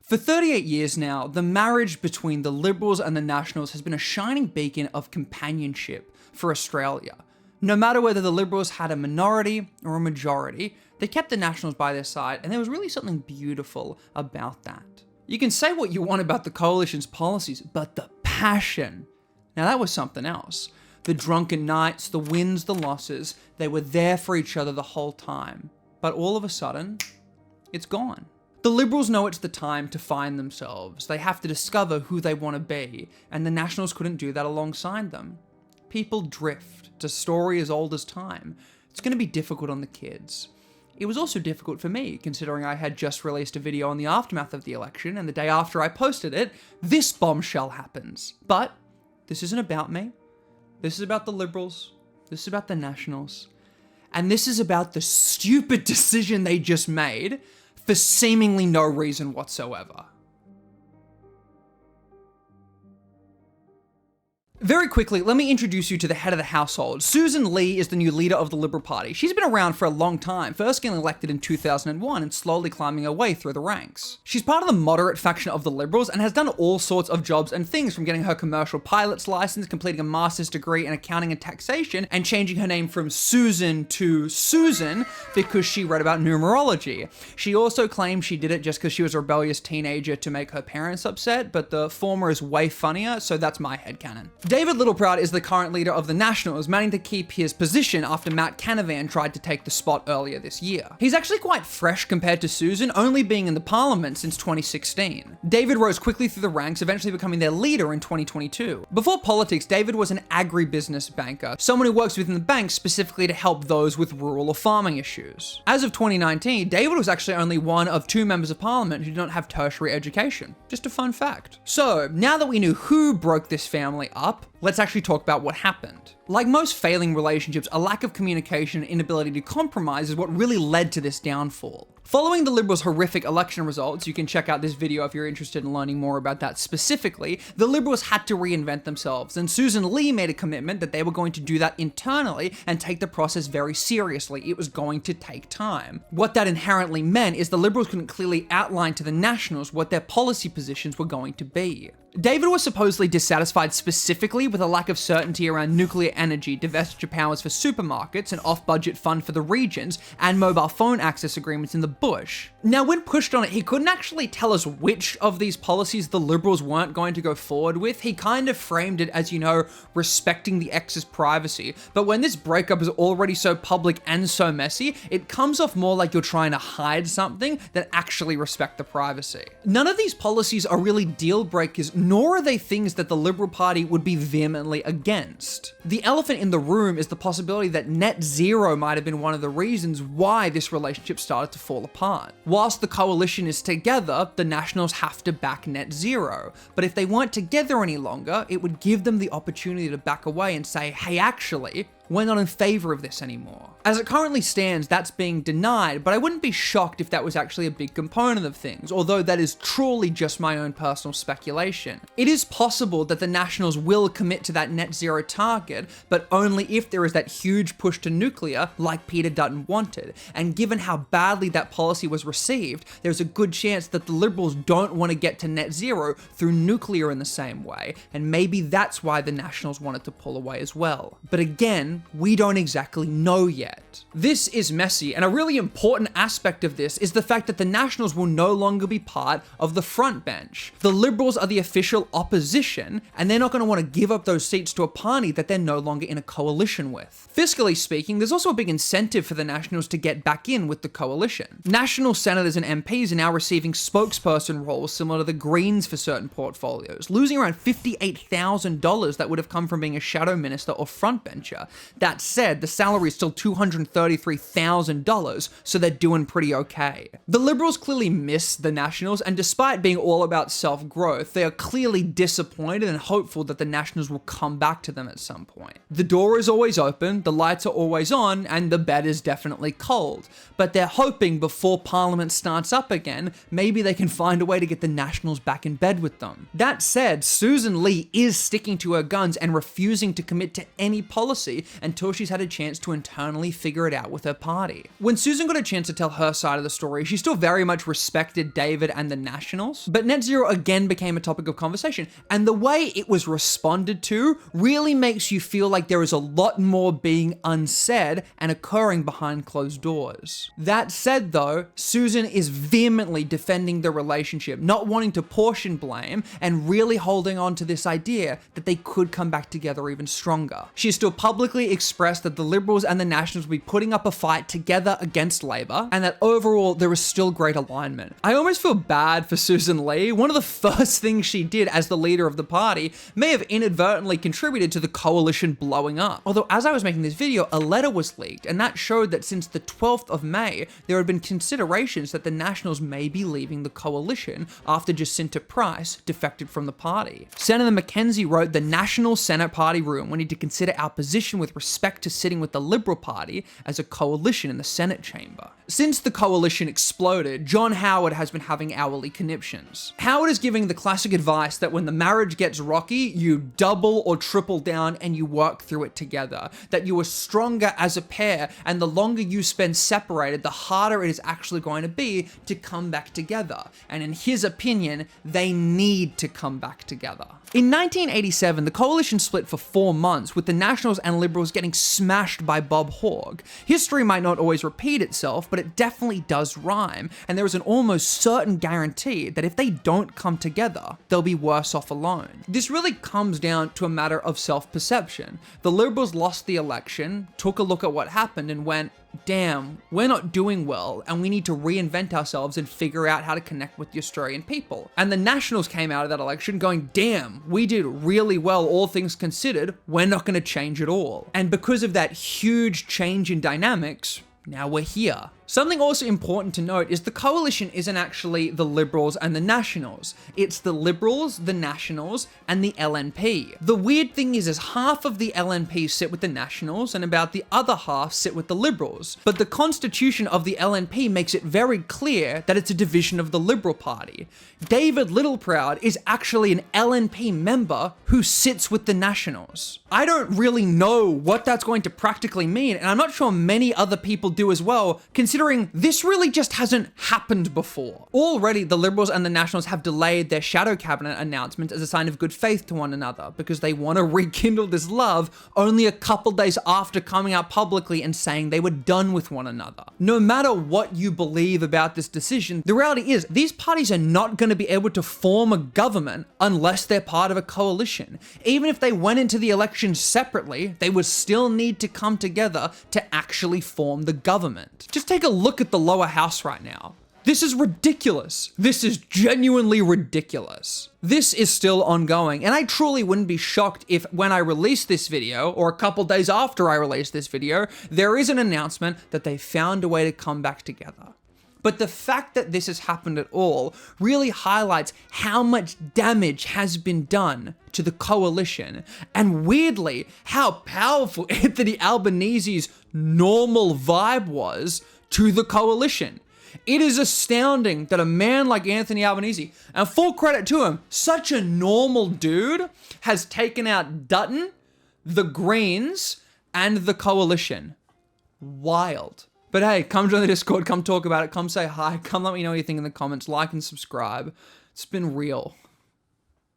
For 38 years now, the marriage between the Liberals and the Nationals has been a shining beacon of companionship for Australia. No matter whether the Liberals had a minority or a majority, they kept the Nationals by their side, and there was really something beautiful about that. You can say what you want about the coalition's policies, but the passion, now that was something else. The drunken nights, the wins, the losses, they were there for each other the whole time. But all of a sudden, it's gone. The Liberals know it's the time to find themselves. They have to discover who they want to be, and the Nationals couldn't do that alongside them. People drift. It's a story as old as time. It's going to be difficult on the kids. It was also difficult for me, considering I had just released a video on the aftermath of the election, and the day after I posted it, this bombshell happens. But this isn't about me. This is about the Liberals. This is about the Nationals. And this is about the stupid decision they just made for seemingly no reason whatsoever. Very quickly, let me introduce you to the head of the household. Susan Lee is the new leader of the Liberal Party. She's been around for a long time, first getting elected in 2001 and slowly climbing her way through the ranks. She's part of the moderate faction of the Liberals and has done all sorts of jobs and things, from getting her commercial pilot's license, completing a master's degree in accounting and taxation, and changing her name from Susan to Susan because she read about numerology. She also claims she did it just because she was a rebellious teenager to make her parents upset, but the former is way funnier, so that's my headcanon. David Littleproud is the current leader of the Nationals, managing to keep his position after Matt Canavan tried to take the spot earlier this year. He's actually quite fresh compared to Susan, only being in the parliament since 2016. David rose quickly through the ranks, eventually becoming their leader in 2022. Before politics, David was an agribusiness banker, someone who works within the bank specifically to help those with rural or farming issues. As of 2019, David was actually only one of 2 members of parliament who did not have tertiary education. Just a fun fact. So, now that we knew who broke this family up, let's actually talk about what happened. Like most failing relationships, a lack of communication and inability to compromise is what really led to this downfall. Following the Liberals' horrific election results, you can check out this video if you're interested in learning more about that specifically, the Liberals had to reinvent themselves, and Susan Lee made a commitment that they were going to do that internally and take the process very seriously. It was going to take time. What that inherently meant is the Liberals couldn't clearly outline to the Nationals what their policy positions were going to be. David was supposedly dissatisfied specifically with a lack of certainty around nuclear energy, divestiture powers for supermarkets, an off-budget fund for the regions, and mobile phone access agreements in the bush. Now, when pushed on it, he couldn't actually tell us which of these policies the Liberals weren't going to go forward with. He kind of framed it as, respecting the ex's privacy. But when this breakup is already so public and so messy, it comes off more like you're trying to hide something than actually respect the privacy. None of these policies are really deal breakers, nor are they things that the Liberal Party would be vehemently against. The elephant in the room is the possibility that net zero might have been one of the reasons why this relationship started to fall apart. Whilst the coalition is together, the Nationals have to back net zero. But if they weren't together any longer, it would give them the opportunity to back away and say, hey, actually, we're not in favor of this anymore. As it currently stands, that's being denied, but I wouldn't be shocked if that was actually a big component of things, although that is truly just my own personal speculation. It is possible that the Nationals will commit to that net zero target, but only if there is that huge push to nuclear like Peter Dutton wanted. And given how badly that policy was received, there's a good chance that the Liberals don't want to get to net zero through nuclear in the same way, and maybe that's why the Nationals wanted to pull away as well. But again, we don't exactly know yet. This is messy, and a really important aspect of this is the fact that the Nationals will no longer be part of the front bench. The Liberals are the official opposition, and they're not going to want to give up those seats to a party that they're no longer in a coalition with. Fiscally speaking, there's also a big incentive for the Nationals to get back in with the coalition. National senators and MPs are now receiving spokesperson roles similar to the Greens for certain portfolios, losing around $58,000 that would have come from being a shadow minister or frontbencher. That said, the salary is still $233,000, so they're doing pretty okay. The Liberals clearly miss the Nationals, and despite being all about self-growth, they are clearly disappointed and hopeful that the Nationals will come back to them at some point. The door is always open, the lights are always on, and the bed is definitely cold. But they're hoping before Parliament starts up again, maybe they can find a way to get the Nationals back in bed with them. That said, Susan Lee is sticking to her guns and refusing to commit to any policy until she's had a chance to internally figure figure it out with her party. When Susan got a chance to tell her side of the story, she still very much respected David and the Nationals, but net zero again became a topic of conversation, and the way it was responded to really makes you feel like there is a lot more being unsaid and occurring behind closed doors. That said though, Susan is vehemently defending the relationship, not wanting to portion blame, and really holding on to this idea that they could come back together even stronger. She has still publicly expressed that the Liberals and the Nationals will be putting up a fight together against Labor, and that overall there is still great alignment. I almost feel bad for Susan Lee. One of the first things she did as the leader of the party may have inadvertently contributed to the coalition blowing up. Although as I was making this video, a letter was leaked, and that showed that since the 12th of May, there had been considerations that the Nationals may be leaving the coalition after Jacinta Price defected from the party. Senator McKenzie wrote, "The National Senate Party room, we need to consider our position with respect to sitting with the Liberal Party as a coalition in the Senate chamber." Since the coalition exploded, John Howard has been having hourly conniptions. Howard is giving the classic advice that when the marriage gets rocky, you double or triple down and you work through it together. That you are stronger as a pair, and the longer you spend separated, the harder it is actually going to be to come back together. And in his opinion, they need to come back together. In 1987, the coalition split for 4 months, with the Nationals and Liberals getting smashed by Bob Hawke. History might not always repeat itself, but it definitely does rhyme, and there is an almost certain guarantee that if they don't come together, they'll be worse off alone. This really comes down to a matter of self-perception. The Liberals lost the election, took a look at what happened, and went, damn, we're not doing well, and we need to reinvent ourselves and figure out how to connect with the Australian people. And the Nationals came out of that election going, damn, we did really well, all things considered, we're not going to change at all. And because of that huge change in dynamics, now we're here. Something also important to note is the coalition isn't actually the Liberals and the Nationals. It's the Liberals, the Nationals, and the LNP. The weird thing is half of the LNP sit with the Nationals and about the other half sit with the Liberals. But the constitution of the LNP makes it very clear that it's a division of the Liberal Party. David Littleproud is actually an LNP member who sits with the Nationals. I don't really know what that's going to practically mean, and I'm not sure many other people do as well, considering this really just hasn't happened before. Already, the Liberals and the Nationals have delayed their shadow cabinet announcements as a sign of good faith to one another, because they want to rekindle this love only a couple days after coming out publicly and saying they were done with one another. No matter what you believe about this decision, the reality is these parties are not going to be able to form a government unless they're part of a coalition. Even if they went into the election separately, they would still need to come together to actually form the government. Just take a look at the lower house right now. This is ridiculous. This is genuinely ridiculous. This is still ongoing, and I truly wouldn't be shocked if when I release this video, or a couple days after I release this video, there is an announcement that they found a way to come back together. But the fact that this has happened at all really highlights how much damage has been done to the coalition, and weirdly, how powerful Anthony Albanese's normal vibe was to the coalition. It is astounding that a man like Anthony Albanese, and full credit to him, such a normal dude, has taken out Dutton, the Greens, and the coalition. Wild. But hey, come join the Discord, come talk about it, come say hi, come let me know what you think in the comments, like and subscribe. It's been real.